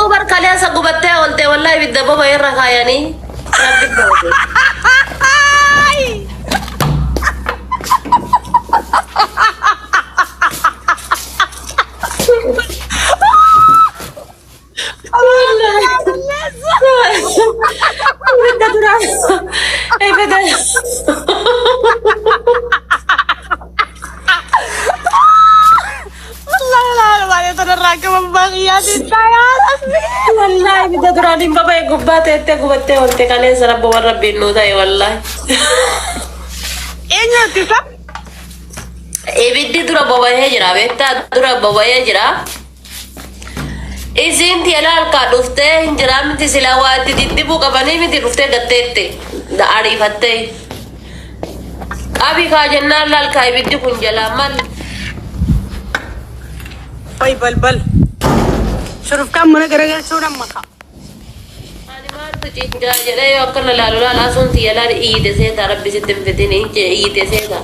يوتيوبر كليا سقبتة قلت والله بدي بابا يرخا يعني والله بدي دراني بابا يقبات قبتة قلت كليا سرب ورب النودا والله إيه تسا بدي درا بابا هجرا بيتا درا بابا هجرا إذن تيلا الكادوفته هنجرا من تسلاوات تدبو كباني من تروفته قتته دا عريفته أبي كاجنا لالكاي بدي كنجلا مال باي بل شرف كم من غير شو نمكا أنا ما تجينجا جرا يوكل لا سون تيلا إيد سيدا ربي ستم فتني إيد سيدا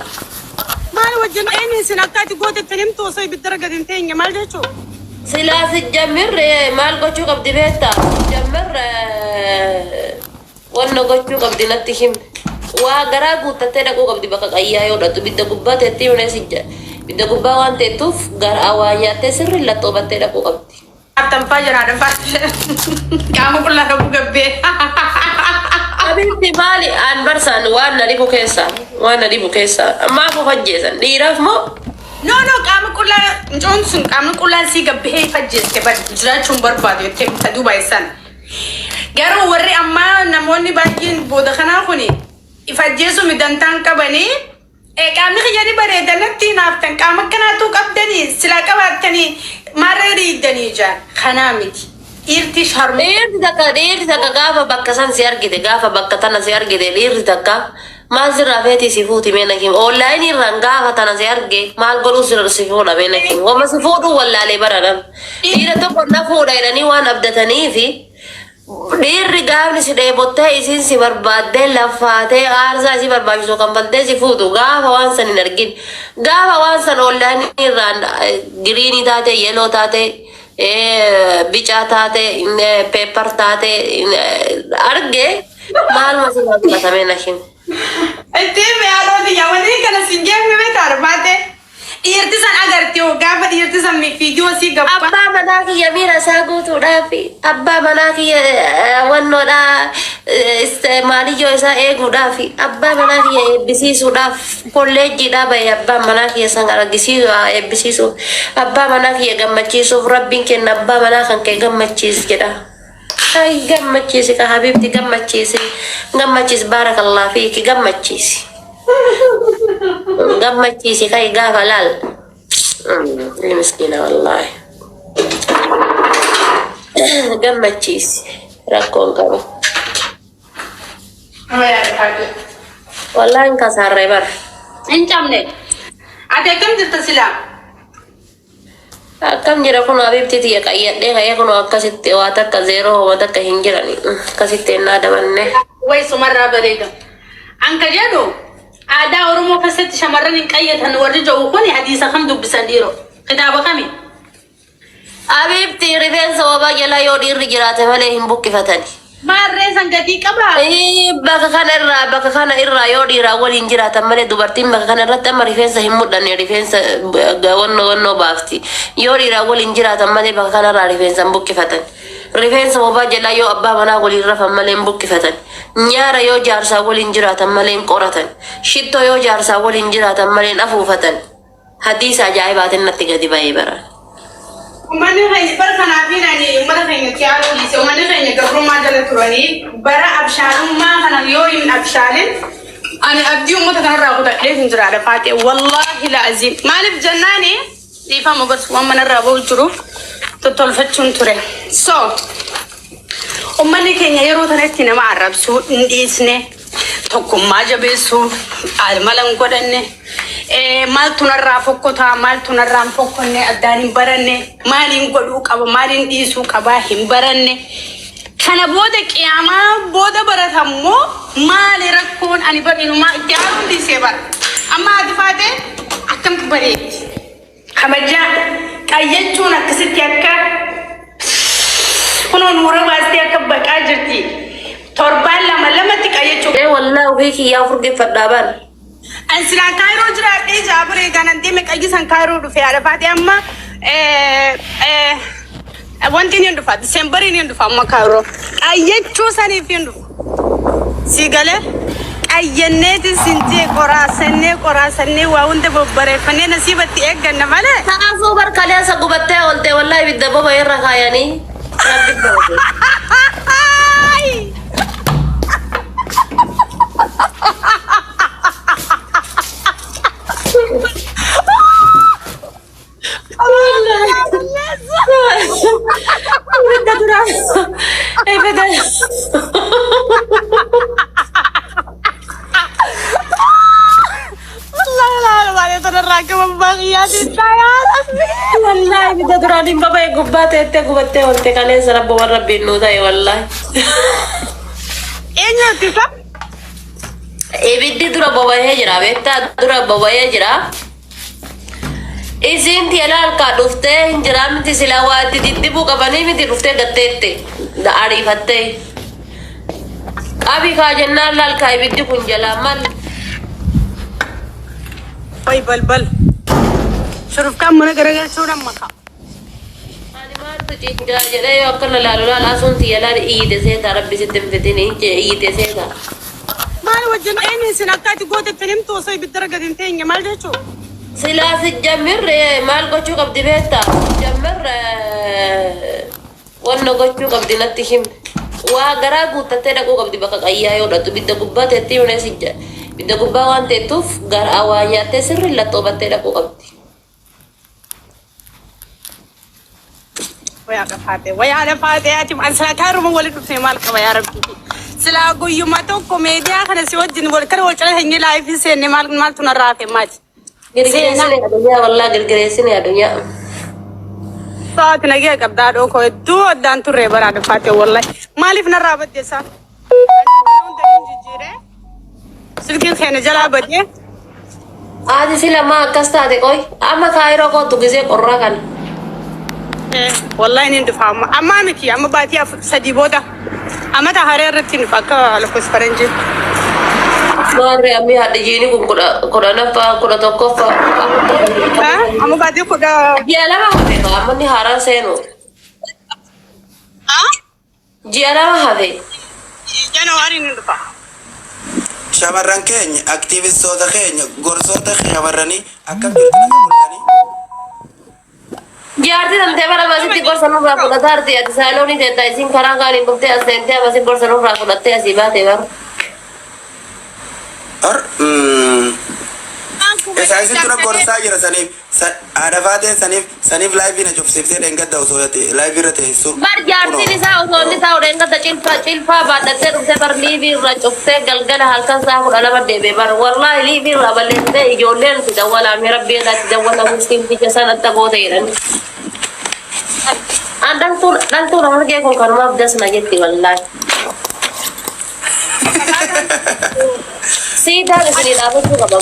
ما وجن أي سنكات قوت التنم توصي بالدرجة دنتين ما ليشو سلاس الجمر مال قشو قبض بيتا جمر وانا قشو قبض نتشم وغرا قوتا تيدا قبض بقى أيها يودا تبدا قبا تتي ونسجا بدا قبا وان تتوف غر أوانيا تسر لا توبا تيدا قبض أتم فاجر هذا فاجر كامو كلنا نبغى قبي أبنتي مالي أن برسان وانا ريبو كيسا ما فوجيسا ديراف مو no kamu kula Johnson kamu kula si gabe fajjes ke bad jrachum barbad yote ta Dubai san garo warri amma namoni bagin boda khana khuni ifajjesu midantan ka bani e kamu khiyani bare danati naftan kamu kana tu qabdani sila qabatani marari dani jan khanamiti irti sharm irti daka gafa bakkasan siargide gafa bakkatana siargide irti daka ما زر رافيتي سيفوتي منكين أونلاين رنجا فتنا زيارجي ما القولوا زر سيفونا منكين وما سيفوتوا ولا لي برا إذا تقول نفودا إلى نيوان أبدتني في دير رجال نسيدي بوته إسين سيبر بعدين لفاته أرزا سيبر بعيسو كم بلده سيفوتوا جاه وانسان نرجين جاه وانسان أونلاين ران جريني تاته يلو تاته بيجا تاته بيبر تاته أرجع ما المسؤول هذا منكين انتي بيعرضي يا ولي كان سنجاب مي تعرفاته يرتسن اگرتيو غاب يرتسن مي فيديو سي غبا ابا مناكي يا ميرا ساغو تودافي ابا مناكي ونو دا استماليو اسا ايغو دافي ابا مناكي بيسي سوداف كوليجي دا باي ابا مناكي سانغارا غيسي بيسيسو ابا مناكي غمچيسو ربين كن ابا مناكن كي غمچيس كده ay gammachisi ka habibti gammachisi barakallah fiki gammachisi kay gafalal miskina wallahi gammachisi rakon kami wallahi kasarre bar incamne ate kam dirtasila Akam jira kuno habibti tiya kayyadhe kaya kuno akkasitti waa takka zero waa takka hin jirani akkasitti ennaa dabanne way sumarraa bareeda anka jedhu aadaa oromoo keessatti shamarran hin qayyatan warri jiru kun hadiisa kam dubbisan dhiiro kitaaba kami habibti rifeensa wabaa jalaa yoo dhiirri jiraate malee hin buqqifatani maarree san gatii qaba bakka kana irraa yoo dhiiraa waliin jiraatan malee dubartiin bakka kana irratti amma rifeensa hin mudhanne rifeensa wannoo baafti yoo dhiiraa waliin jiraatan malee bakka kana irraa rifeensa hin buqqifatan rifeensa wabaa jalaa yoo abbaa manaa waliin rafan malee hin buqqifatan nyaara yoo jaarsaa waliin jiraatan malee hin qoratan shittoo yoo jaarsaa waliin jiraatan malee hin afuufatan hadiisa ajaa'ibaatiin natti gadi ba'ee baran. Umani khayi bar kana binani umara khayi tiaro ni se umani khayi gabru ma jala turani bara absharun ma kana yoyin absharin ani abdi umata kana ra kuda dai jira da fate wallahi la azim malif jannani ifa magas wa man ra bo juru to tolfachun ture so umani kenya yero tanati na ma arabsu ndisne tokkummaa jabeessu almalan godhanne maal tunarraa fokkota maal tunarraan fokkonne addaan hin baranne maaliin godhuu qaba maaliin dhiisuu qaba hin baranne kana booda qiyaamaa booda baratammoo maali rakkoon ani badhinumaa itti haaruun dhiisee bara amma ati faate akkamtu bareetti. Kabajaa qayyachuun akkasitti akka كنون نورا باستي أكبك أجرتي تربان لما تكايتشو إيه والله وهيك يا فرق فدابان أنسنا كايرو جرا دي جابري كان أنتي مكاجي سان كايرو في عرفات أما wanti ni ndufa December ni ndufa makaro ayyecho sani fi ndufa sigale ayyeneti sinti qorasane wa unde bobbare fane nasibati egganna male تعرفوا بركة ليس قبتها قلت والله بدي بابا يرخى يعني والله بدي دراني بابا يقبات انت قبتها قلت كالي سرب ورب النودا والله enyo tisa بدي درا بابا هجرا بيتا درا بابا هجرا إذن تيلا الكادوفته هنجرا من تسلاوات تدبو كباني من تروفته قتته دا عريفته أبي كاجنا لالكاي بدي كنجلا مال oy balbal shuruf kam mun garaga sunan maka أنا ما تجينجا جدا يوكل لا لا لا سون تيلا إيد سيدا ربي ستم فتني إيد سيدا mal wajin ayni sinakati gote tenim to soy bidaraga dintenga mal decho سلاس الجمر مال قشو قبدي بيتا جمر وانا قشو قبدي نتشم وغرا قوتا تيدا قو قبدي بقى قايا يودا تو بيدا قبا تيتي ونا سجا بيدا قبا وان تيتوف غر اوانيا تسر لا توبا تيدا قو قبدي ويا رفاتي اتي من سلاكارو من ولد في مالك يا ربي سلا قوي ما تو كوميديا خنا سوجن ول كر ول چل هني لايف سين مال تنرافي ماج غرغريسين يا دنيا والله غرغريسين يا دنيا صوت نجي قبدار او كو دو دان تو ريبر اد فاتي والله مالف نرابت دسا سلكين خنا جلا بدي عادي سلا ما كستا دي كوي اما كايرو كو تغزي قراكن والله ندفع اما مكي اما باتي سدي بودا اما تهريرتين فكا لكوس فرنجي ماري امي هاد جيني كودا نفا كودا توكوفا اما باتي كودا جيالا ما هبه امني هارا سينو جيالا ما هبه جانواري ندفع shamarran keenya aktiivistoota keenya gorsoota shamarranii akkam jirtan mul'atanii jaarti tante bara masitti gorsanu raa fudhataarti ati saalooni teetta isin karaa gaariin dhuftee as deemtee amasi gorsanu raa fudhattee asii baate bara or isaanitti tura gorsaa jira saniif haadha faatee saniif laayivii na cufsiiftee dheengadda osoo laayivii irra teessu bar jaartiin isaa osoo inni taa'u dheengadda cilfaa baadhattee dhuftee bar liivii irra cuftee galgala halkan saa kudha lama deebee bar wallaahi liivii irra balleessitee ijoolleen si dawwala amee rabbii irraa si dawwala musliimticha sanatti goota jedhani dhaltuu nama argee kun kanumaaf dasna jetti wallaahi siidaa isinii dhaabachuu qaba